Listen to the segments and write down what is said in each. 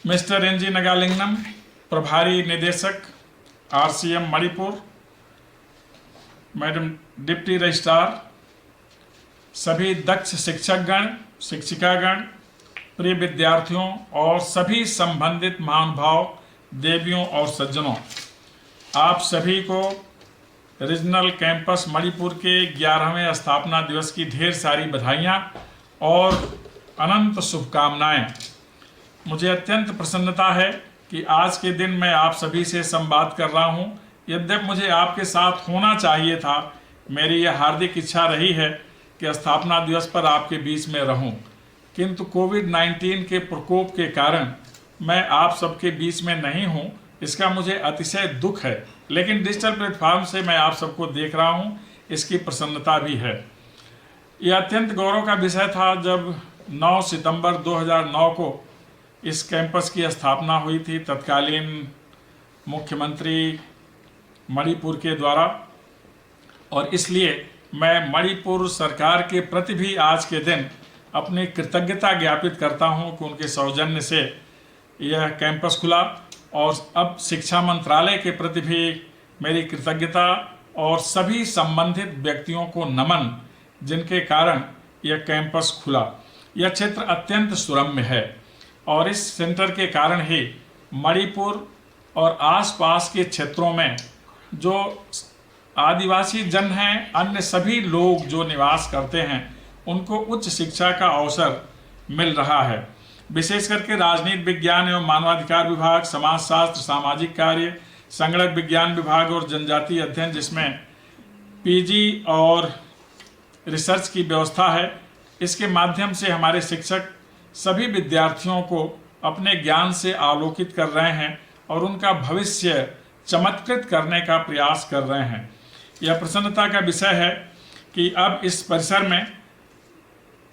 Mister N G नगालिंगम, प्रभारी निदेशक RCM Manipur, madam deputy registrar, सभी दक्ष शिक्षकगण, शिक्षिकागण, प्रिय विद्यार्थियों और सभी संबंधित महानुभाव, देवियों और सज्जनों, आप सभी को रीजनल कैंपस मणिपुर के 11वें स्थापना दिवस की ढेर सारी बधाइयाँ और अनंत शुभकामनाएं। मुझे अत्यंत प्रसन्नता है कि आज के दिन मैं आप सभी से संवाद कर रहा हूं। यद्यपि मुझे आपके साथ होना चाहिए था, मेरी यह हार्दिक इच्छा रही है कि स्थापना दिवस पर आपके बीच में रहूं, किंतु कोविड-19 के प्रकोप के कारण मैं आप सबके बीच में नहीं हूं। इसका मुझे अतिशय दुख है, लेकिन डिजिटल प्लेटफॉर्म से मैं आप सबको देख रहा हूं, इसकी प्रसन्नता भी है। यह अत्यंत गौरव का विषय था जब 9 सितंबर 2009 को इस कैंपस की स्थापना हुई थी तत्कालीन मुख्यमंत्री मणिपुर के द्वारा, और इसलिए मैं मणिपुर सरकार के प्रति भी आज के दिन अपनी कृतज्ञता ज्ञापित करता हूं कि उनके सौजन्य से यह कैंपस खुला, और अब शिक्षा मंत्रालय के प्रति भी मेरी कृतज्ञता और सभी संबंधित व्यक्तियों को नमन, जिनके कारण यह कैंपस खुला। यह क्षेत्र अत्यंत सुरम्य है और इस सेंटर के कारण ही मणिपुर और आसपास के क्षेत्रों में जो आदिवासी जन हैं, अन्य सभी लोग जो निवास करते हैं, उनको उच्च शिक्षा का अवसर मिल रहा है। विशेष करके राजनीति विज्ञान एवं मानवाधिकार विभाग, समाजशास्त्र, सामाजिक कार्य, संगणक विज्ञान विभाग और जनजातीय अध्ययन, जिसमें PG और रिसर्च की व्यवस्था है, इसके माध्यम से हमारे शिक्षक सभी विद्यार्थियों को अपने ज्ञान से आलोकित कर रहे हैं और उनका भविष्य चमत्कृत करने का प्रयास कर रहे हैं। यह प्रसन्नता का विषय है कि अब इस परिसर में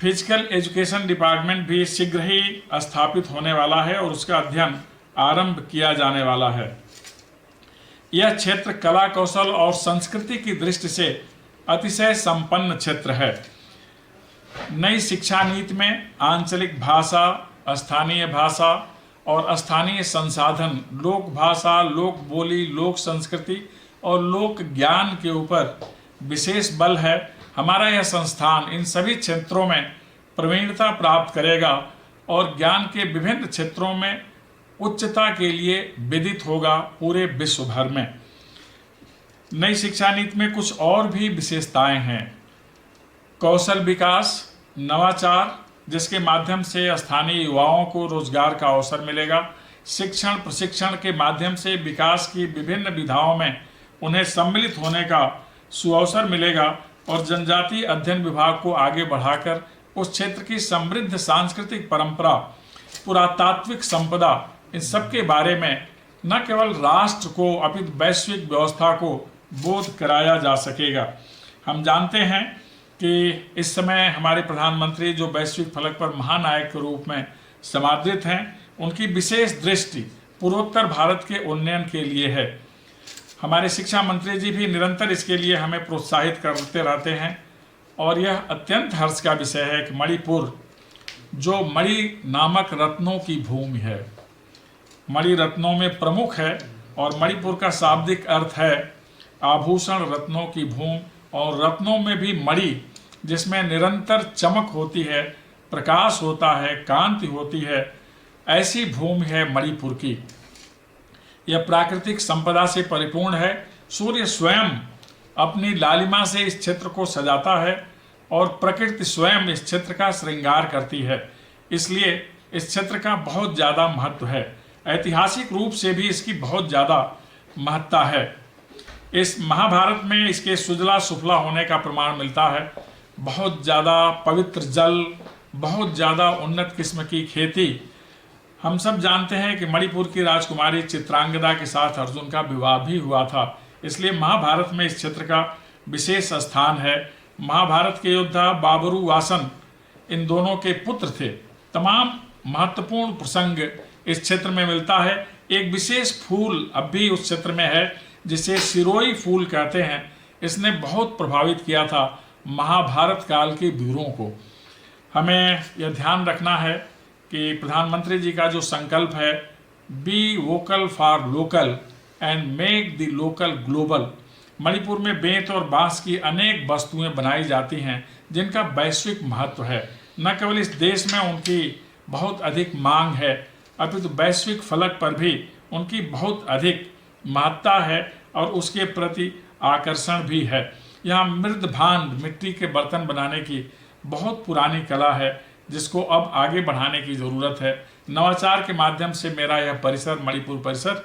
फिजिकल एजुकेशन डिपार्टमेंट भी शीघ्र ही स्थापित होने वाला है और उसका अध्ययन आरंभ किया जाने वाला है। यह क्षेत्र कला, कौशल और संस्कृति की दृष्टि से अतिशय संपन्न क्षेत्र है। नई शिक्षा नीति में आंचलिक भाषा, स्थानीय भाषा और स्थानीय संसाधन, लोक भाषा, लोक बोली, लोक संस्कृति और लोक ज्ञान के ऊपर विशेष बल है। हमारा यह संस्थान इन सभी क्षेत्रों में प्रवीणता प्राप्त करेगा और ज्ञान के विभिन्न क्षेत्रों में उच्चता के लिए विदित होगा पूरे विश्व भर में। नई शिक्षा नीति में कुछ और भी विशेषताएं हैं। कौशल विकास, नवाचार, जिसके माध्यम से स्थानीय युवाओं को रोजगार का अवसर मिलेगा। शिक्षण प्रशिक्षण के माध्यम से विकास की विभिन्न विधाओं में उन्हें सम्मिलित होने का सुअवसर मिलेगा और जनजातीय अध्ययन विभाग को आगे बढ़ाकर उस क्षेत्र की समृद्ध सांस्कृतिक परंपरा, पुरातात्विक संपदा, इन सब के बारे में न केवल राष्ट्र को अपितु वैश्विक व्यवस्था को बोध कराया जा सकेगा। हम जानते हैं कि इस समय हमारे प्रधानमंत्री जो वैश्विक फलक पर महानायक के रूप में समादृत हैं, उनकी विशेष दृष्टि पूर्वोत्तर भारत के उन्नयन के लिए है। हमारे शिक्षा मंत्री जी भी निरंतर इसके लिए हमें प्रोत्साहित करते रहते हैं और यह अत्यंत हर्ष का विषय है कि मणिपुर, जो मणि नामक रत्नों की भूमि है, मणि रत्नों में प्रमुख है और मणिपुर का शाब्दिक अर्थ है आभूषण रत्नों की भूमि, और रत्नों में भी मणि, जिसमें निरंतर चमक होती है, प्रकाश होता है, कांति होती है, ऐसी भूमि है मणिपुर की। यह प्राकृतिक संपदा से परिपूर्ण है। सूर्य स्वयं अपनी लालिमा से इस क्षेत्र को सजाता है और प्रकृति स्वयं इस क्षेत्र का श्रृंगार करती है। इसलिए इस क्षेत्र का बहुत ज़्यादा महत्व है। ऐतिहासिक रूप से भी इसकी बहुत ज़्यादा महत्ता है। इस महाभारत में इसके सुजला सुफला होने का प्रमाण मिलता है। बहुत ज़्यादा पवित्र जल, बहुत ज़्यादा उन्नत किस्म की खेती। हम सब जानते हैं कि मणिपुर की राजकुमारी चित्रांगदा के साथ अर्जुन का विवाह भी हुआ था, इसलिए महाभारत में इस क्षेत्र का विशेष स्थान है। महाभारत के योद्धा बाबरू वासन इन दोनों के पुत्र थे। तमाम महत्वपूर्ण प्रसंग इस क्षेत्र में मिलता है। एक विशेष फूल अब भी उस क्षेत्र में है जिसे सिरोई फूल कहते हैं। इसने बहुत प्रभावित किया था महाभारत काल के वीरों को। हमें यह ध्यान रखना है कि प्रधानमंत्री जी का जो संकल्प है, be vocal for local and make the local global. Manipur में बेंत और बांस की अनेक वस्तुएं बनाई जाती हैं जिनका वैश्विक महत्व है। न केवल इस देश में उनकी बहुत अधिक मांग है, अपितु वैश्विक फलक पर भी उनकी बहुत अधिक महत्ता है और उसके प्रति आकर्षण भी है। यहाँ मृद भांड मिट्टी के बर्तन बनाने की बहुत पुरानी कला है जिसको अब आगे बढ़ाने की ज़रूरत है। नवाचार के माध्यम से मेरा यह परिसर, मणिपुर परिसर,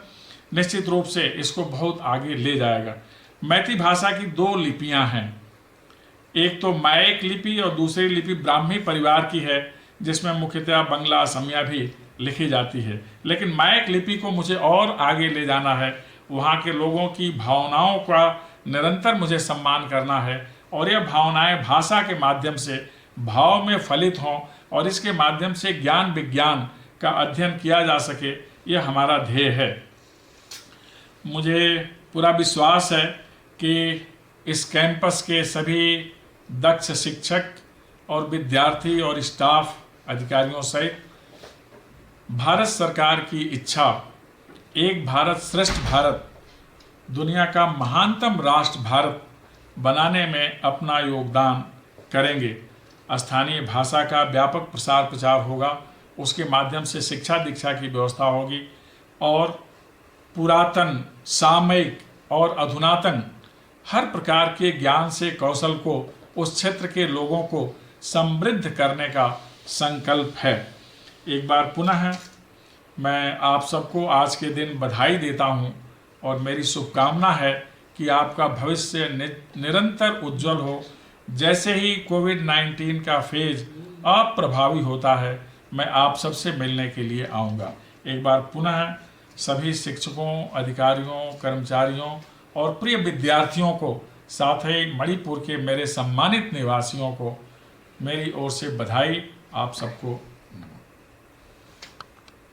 निश्चित रूप से इसको बहुत आगे ले जाएगा। मैती भाषा की 2 लिपियां हैं, एक तो मायक लिपि और दूसरी लिपि ब्राह्मी परिवार की है जिसमें मुख्यतः बंगला, असमिया भी लिखी जाती है। लेकिन मायक लिपि को मुझे और आगे ले जाना है, वहाँ के लोगों की भावनाओं का निरंतर मुझे सम्मान करना है और यह भावनाएं भाषा के माध्यम से भाव में फलित हों और इसके माध्यम से ज्ञान विज्ञान का अध्ययन किया जा सके, यह हमारा ध्येय है। मुझे पूरा विश्वास है कि इस कैंपस के सभी दक्ष शिक्षक और विद्यार्थी और स्टाफ अधिकारियों सहित भारत सरकार की इच्छा एक भारत श्रेष्ठ भारत, दुनिया का महानतम राष्ट्र भारत बनाने में अपना योगदान करेंगे। स्थानीय भाषा का व्यापक प्रसार प्रचार होगा, उसके माध्यम से शिक्षा दीक्षा की व्यवस्था होगी और पुरातन, सामयिक और अधुनातन हर प्रकार के ज्ञान से कौशल को उस क्षेत्र के लोगों को समृद्ध करने का संकल्प है। एक बार पुनः मैं आप सबको आज के दिन बधाई देता हूँ और मेरी शुभकामना है कि आपका भविष्य निरंतर उज्जवल हो। जैसे ही कोविड-19 का फेज अप्रभावी होता है, मैं आप सबसे मिलने के लिए आऊँगा। एक बार पुनः सभी शिक्षकों, अधिकारियों, कर्मचारियों और प्रिय विद्यार्थियों को, साथ ही मणिपुर के मेरे सम्मानित निवासियों को मेरी ओर से बधाई। आप सबको